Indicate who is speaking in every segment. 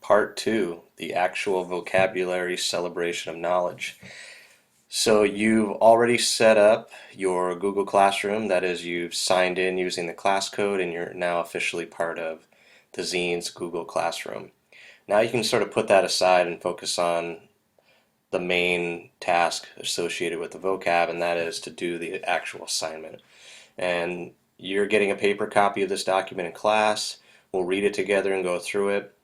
Speaker 1: Part 2, the actual vocabulary celebration of knowledge. So you've already set up your Google Classroom, that is, you've signed in using the class code and you're now officially part of the Zines Google Classroom. Now you can sort of put that aside and focus on the main task associated with the vocab, and that is to do the actual assignment. And you're getting a paper copy of this document in class. We'll read it together and go through it.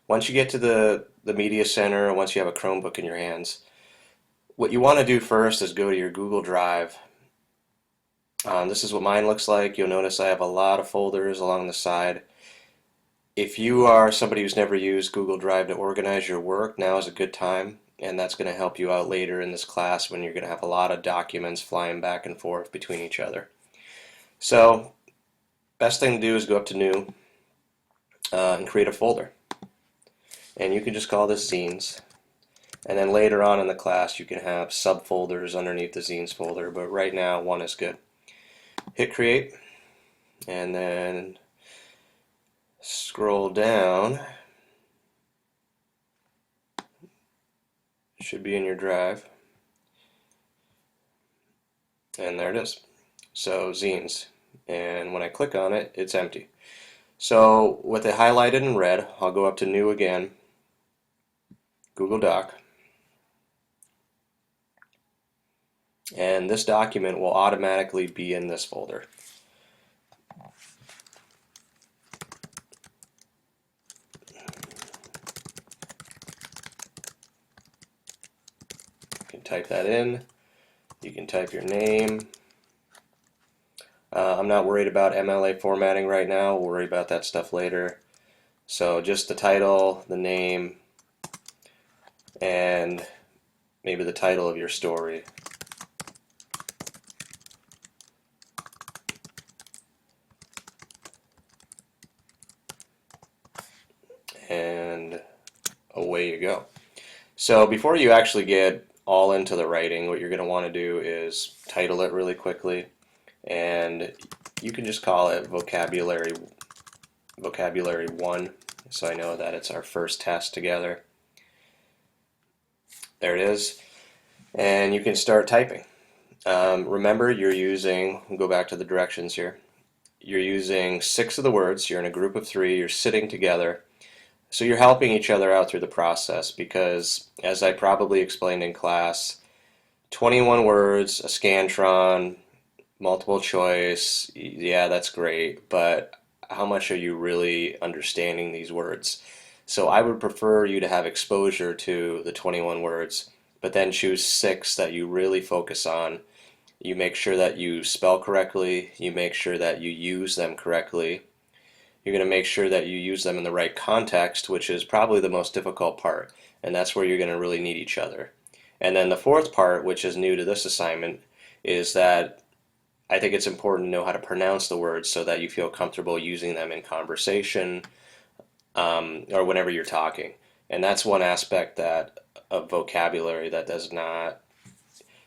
Speaker 1: Once you get to the media center, once you have a Chromebook in your hands, what you want to do first is go to your Google Drive. This is what mine looks like. You'll notice I have a lot of folders along the side. If you are somebody who's never used Google Drive to organize your work, now is a good time, and that's going to help you out later in this class when you're going to have a lot of documents flying back and forth between each other. So, best thing to do is go up to New and create a folder. And you can just call this Zines. And then later on in the class you can have subfolders underneath the Zines folder, but right now one is good. Hit create, and then scroll down. It should be in your drive. And there it is. So Zines. And when I click on it, it's empty. So with it highlighted in red, I'll go up to New again, Google Doc, and this document will automatically be in this folder. You can type that in, you can type your name. I'm not worried about MLA formatting right now, we'll worry about that stuff later. So just the title, the name, and maybe the title of your story. And away you go. So before you actually get all into the writing, what you're going to want to do is title it really quickly, and you can just call it vocabulary 1, so I know that it's our first test together. There it is, and you can start typing. Remember, you're using, we'll go back to the directions here, you're using 6 of the words, you're in a group of 3, you're sitting together, so you're helping each other out through the process, because as I probably explained in class, 21 words, a Scantron, multiple choice, yeah, that's great, but how much are you really understanding these words? So I would prefer you to have exposure to the 21 words, but then choose 6 that you really focus on. You make sure that you spell correctly, you make sure that you use them correctly. You're going to make sure that you use them in the right context, which is probably the most difficult part, and that's where you're going to really need each other. And then the fourth part, which is new to this assignment, is that I think it's important to know how to pronounce the words so that you feel comfortable using them in conversation or whenever you're talking. And that's one aspect of vocabulary that does not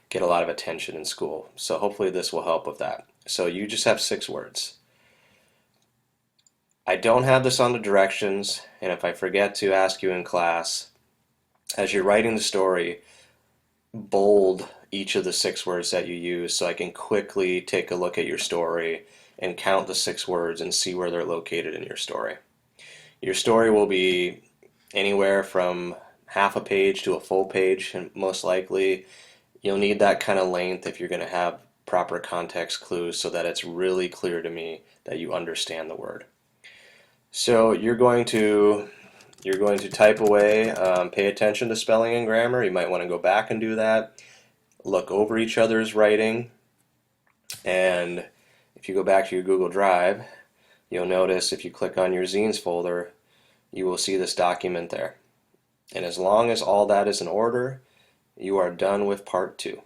Speaker 1: get a lot of attention in school. So hopefully this will help with that. So you just have 6 words. I don't have this on the directions, and if I forget to ask you in class, as you're writing the story, bold each of the 6 words that you use so I can quickly take a look at your story and count the 6 words and see where they're located in your story. Your story will be anywhere from half a page to a full page, and most likely you'll need that kind of length if you're going to have proper context clues so that it's really clear to me that you understand the word. So you're going to type away, pay attention to spelling and grammar. You might want to go back and do that. Look over each other's writing, and if you go back to your Google Drive, you'll notice if you click on your Zines folder, you will see this document there. And as long as all that is in order, you are done with part 2.